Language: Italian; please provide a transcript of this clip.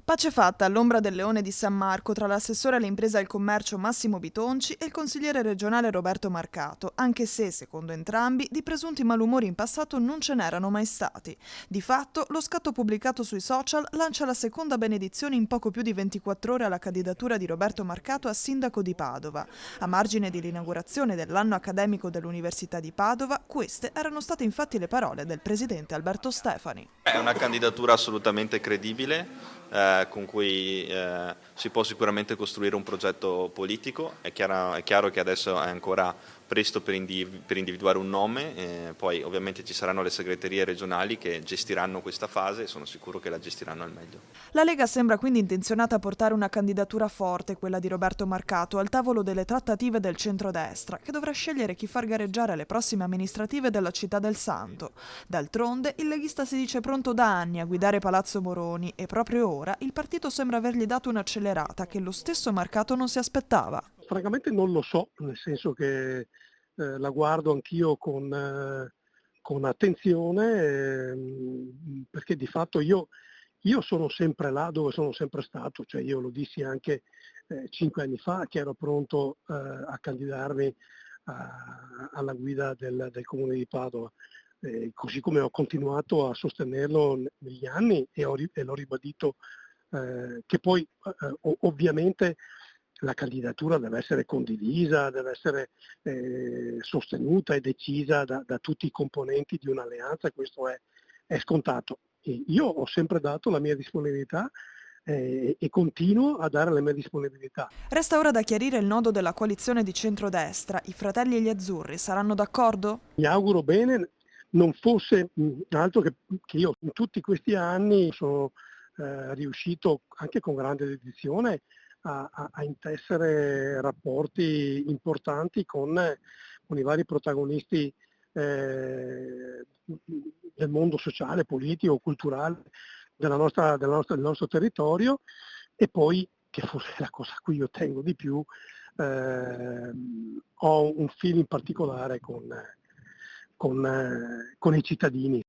Pace fatta all'ombra del Leone di San Marco tra l'assessore alle imprese e al commercio Massimo Bitonci e il consigliere regionale Roberto Marcato, anche se, secondo entrambi, di presunti malumori in passato non ce n'erano mai stati. Di fatto, lo scatto pubblicato sui social lancia la seconda benedizione in poco più di 24 ore alla candidatura di Roberto Marcato a sindaco di Padova. A margine dell'inaugurazione dell'anno accademico dell'Università di Padova, queste erano state infatti le parole del presidente Alberto Stefani. È una candidatura assolutamente credibile, con cui si può sicuramente costruire un progetto politico. È chiaro che adesso è ancora presto per individuare un nome, poi ovviamente ci saranno le segreterie regionali che gestiranno questa fase e sono sicuro che la gestiranno al meglio. La Lega sembra quindi intenzionata a portare una candidatura forte, quella di Roberto Marcato, al tavolo delle trattative del centrodestra, che dovrà scegliere chi far gareggiare alle prossime amministrative della Città del Santo. D'altronde, il leghista si dice pronto da anni a guidare Palazzo Moroni e proprio ora il partito sembra avergli dato un'accelerata che lo stesso Marcato non si aspettava. Francamente non lo so, nel senso che la guardo anch'io con attenzione, perché di fatto io sono sempre là dove sono sempre stato, cioè io lo dissi anche 5 anni fa che ero pronto a candidarmi alla guida del Comune di Padova, così come ho continuato a sostenerlo negli anni e l'ho ribadito, che poi ovviamente la candidatura deve essere condivisa, deve essere sostenuta e decisa da tutti i componenti di un'alleanza, questo è scontato. E io ho sempre dato la mia disponibilità e continuo a dare la mia disponibilità. Resta ora da chiarire il nodo della coalizione di centrodestra. I fratelli e gli azzurri saranno d'accordo? Mi auguro bene, non fosse altro che io in tutti questi anni sono riuscito anche con grande dedizione a intessere rapporti importanti con i vari protagonisti del mondo sociale, politico, culturale del nostro territorio, e poi, che forse è la cosa a cui io tengo di più, ho un feeling particolare con i cittadini.